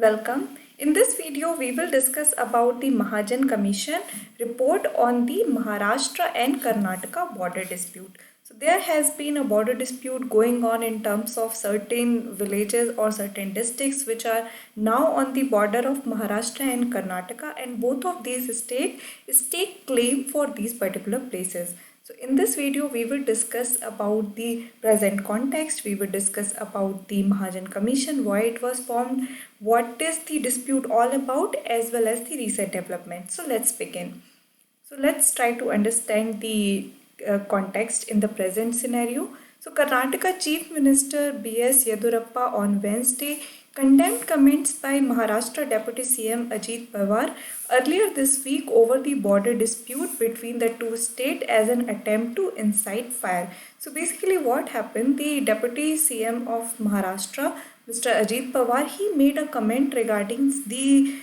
Welcome. In this video, we will discuss about the Mahajan Commission report on the Maharashtra and Karnataka border dispute. So there has been a border dispute going on in terms of certain villages or certain districts which are now on the border of Maharashtra and Karnataka, and both of these states stake claim for these particular places. So in this video, we will discuss about the present context, we will discuss about the Mahajan Commission, why it was formed, what is the dispute all about, as well as the recent development. So let's begin. So let's try to understand the context in the present scenario. So Karnataka Chief Minister B.S. Yedurappa on Wednesday condemned comments by Maharashtra Deputy CM Ajit Pawar earlier this week over the border dispute between the two states as an attempt to incite fire. So basically what happened, the Deputy CM of Maharashtra, Mr. Ajit Pawar, he made a comment regarding the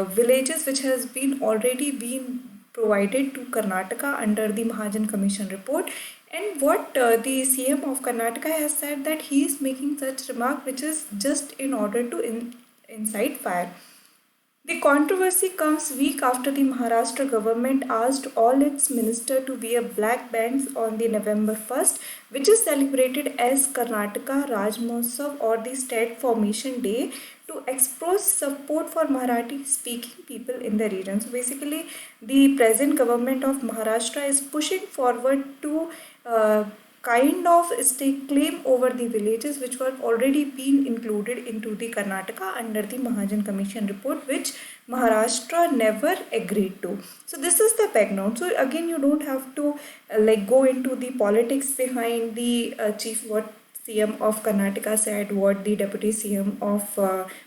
villages which has been already been provided to Karnataka under the Mahajan Commission report, and what the CM of Karnataka has said that he is making such remark which is just in order to incite fire. The controversy comes week after the Maharashtra government asked all its ministers to wear black bands on the November 1st, which is celebrated as Karnataka Raj Mahotsav or the State Formation Day, to express support for Marathi speaking people in the region. So basically, the present government of Maharashtra is pushing forward to kind of stake claim over the villages which were already been included into the Karnataka under the Mahajan Commission report, which Maharashtra never agreed to. So this is the background. So again, you don't have to go into the politics behind the chief what CM of Karnataka said, what the Deputy CM of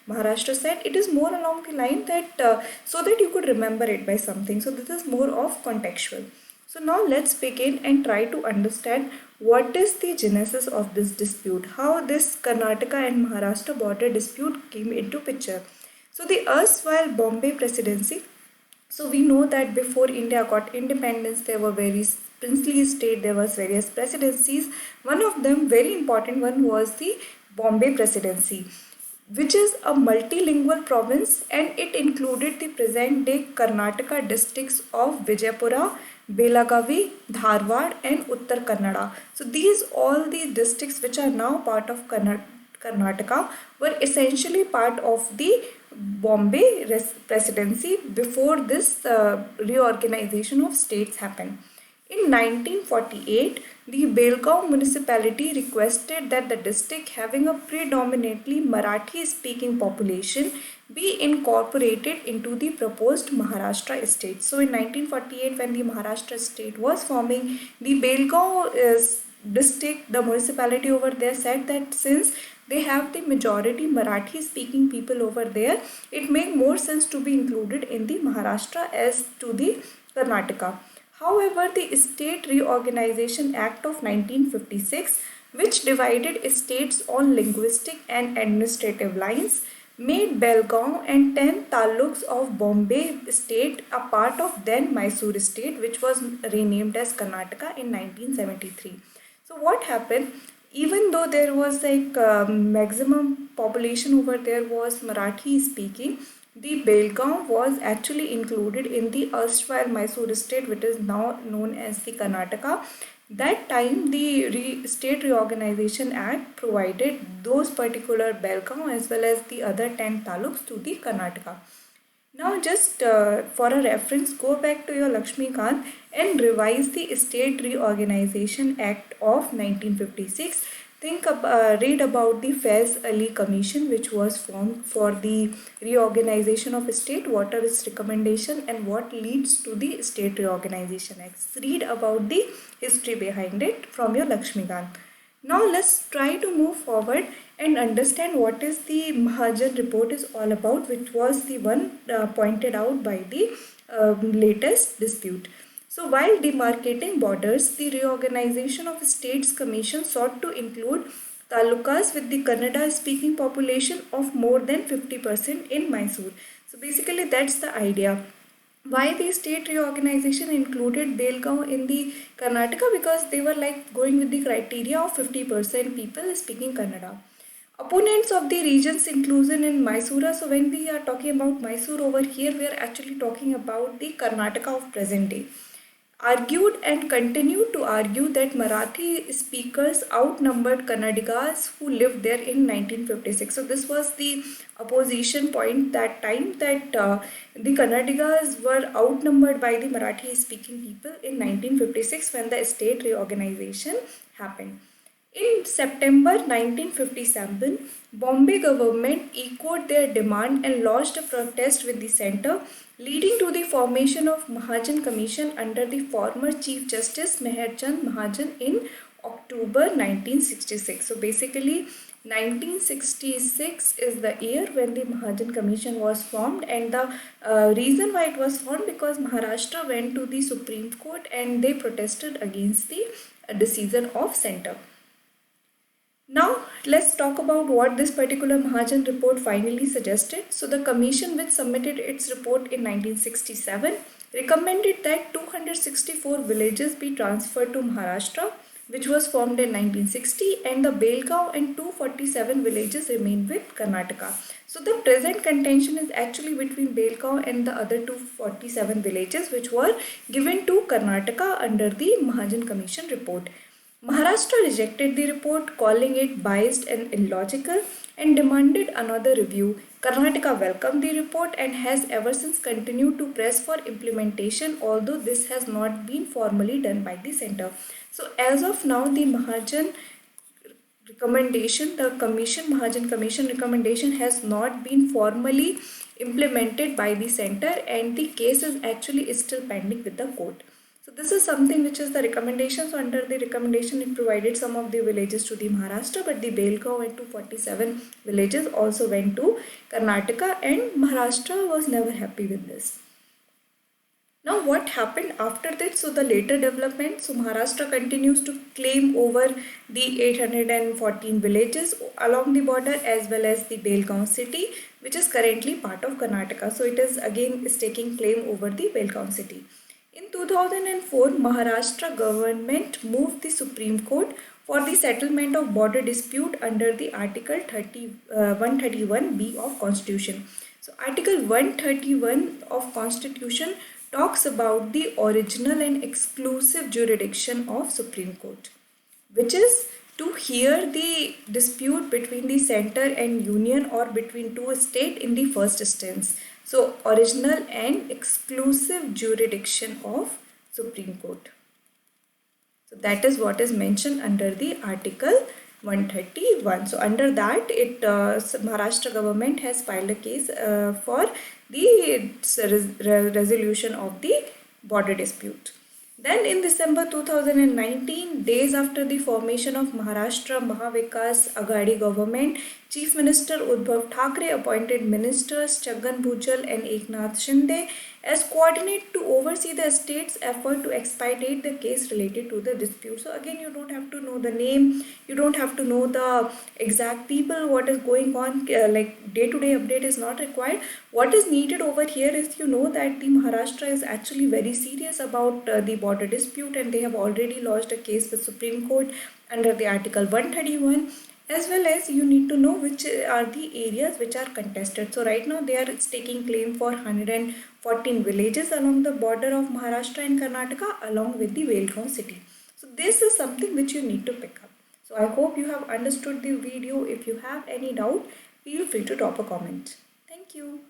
Maharashtra said. It is more along the line that so that you could remember it by something. So this is more of contextual. So now let's begin and try to understand what is the genesis of this dispute, how this Karnataka and Maharashtra border dispute came into picture. So the erstwhile Bombay presidency, so we know that before India got independence, there were various princely states, there was various presidencies. One of them, very important one, was the Bombay presidency, which is a multilingual province, and it included the present day Karnataka districts of Vijayapura, Belagavi, Dharwad and Uttar Kannada. So these all the districts which are now part of Karnataka were essentially part of the Bombay presidency before this reorganization of states happened. In 1948, the Belgaum municipality requested that the district having a predominantly Marathi-speaking population be incorporated into the proposed Maharashtra state. So in 1948, when the Maharashtra state was forming, the Belgaum district, the municipality over there said that since they have the majority Marathi speaking people over there, it makes more sense to be included in the Maharashtra as to the Karnataka. However, the State Reorganization Act of 1956, which divided states on linguistic and administrative lines, made Belgaum and 10 taluks of Bombay state a part of then Mysore state, which was renamed as Karnataka in 1973. So what happened? Even though there was maximum population over there was Marathi speaking, the Belgaum was actually included in the erstwhile Mysore state, which is now known as the Karnataka. That time, the State Reorganization Act provided those particular Belgaum as well as the other 10 taluks to the Karnataka. Now just for a reference, go back to your Lakshmikant and revise the State Reorganization Act of 1956. Read about the Faiz Ali Commission, which was formed for the reorganization of a state, what are its recommendation and what leads to the State Reorganization Act. Read about the history behind it from your Lakshmikant. Now let's try to move forward and understand what is the Mahajan report is all about, which was the one pointed out by the latest dispute. So while demarcating borders, the reorganization of states commission sought to include talukas with the Kannada speaking population of more than 50% in Mysore. So basically that's the idea. Why the state reorganization included Belgaum in the Karnataka? Because they were going with the criteria of 50% people speaking Kannada. Opponents of the region's inclusion in Mysore. So when we are talking about Mysore over here, we are actually talking about the Karnataka of present day. Argued and continue to argue that Marathi speakers outnumbered Kannadigas who lived there in 1956. So this was the opposition point that time, that the Kannadigas were outnumbered by the Marathi speaking people in 1956 when the state reorganization happened. In September 1957, Bombay government echoed their demand and lodged a protest with the centre, leading to the formation of Mahajan Commission under the former Chief Justice Mahajan in October 1966. So basically 1966 is the year when the Mahajan Commission was formed, and the reason why it was formed because Maharashtra went to the Supreme Court and they protested against the decision of centre. Now, let's talk about what this particular Mahajan report finally suggested. So, the commission, which submitted its report in 1967, recommended that 264 villages be transferred to Maharashtra, which was formed in 1960, and the Belgaon and 247 villages remain with Karnataka. So, the present contention is actually between Belgaon and the other 247 villages, which were given to Karnataka under the Mahajan Commission report. Maharashtra rejected the report, calling it biased and illogical, and demanded another review. Karnataka welcomed the report and has ever since continued to press for implementation, although this has not been formally done by the centre. So, as of now, the Mahajan recommendation, the Mahajan Commission recommendation has not been formally implemented by the centre, and the case is actually still pending with the court. So this is something which is the recommendation. So under the recommendation, it provided some of the villages to the Maharashtra, but the Belgaon and 247 villages also went to Karnataka, and Maharashtra was never happy with this. Now what happened after that? So the later development, so Maharashtra continues to claim over the 814 villages along the border as well as the Belgaon city, which is currently part of Karnataka. So it is again taking claim over the Belgaon city. In 2004, Maharashtra government moved the Supreme Court for the settlement of border dispute under the Article 131B of Constitution. So Article 131 of Constitution talks about the original and exclusive jurisdiction of Supreme Court, which is to hear the dispute between the centre and union or between two states in the first instance. So, original and exclusive jurisdiction of Supreme Court. So, that is what is mentioned under the Article 131. So, under that, Maharashtra government has filed a case for the resolution of the border dispute. Then in December 2019, days after the formation of Maharashtra Mahavikas Aghadi government, Chief Minister Uddhav Thackeray appointed ministers Chaggan Bhujbal and Eknath Shinde as coordinate to oversee the state's effort to expedite the case related to the dispute. So again, you don't have to know the name, you don't have to know the exact people, what is going on, like day-to-day update is not required. What is needed over here is you know that the Maharashtra is actually very serious about the border dispute, and they have already lodged a case with Supreme Court under the Article 131, as well as you need to know which are the areas which are contested. So right now they are taking claim for 114 villages along the border of Maharashtra and Karnataka along with the Belgaon city. So this is something which you need to pick up. So I hope you have understood the video. If you have any doubt, feel free to drop a comment. Thank you.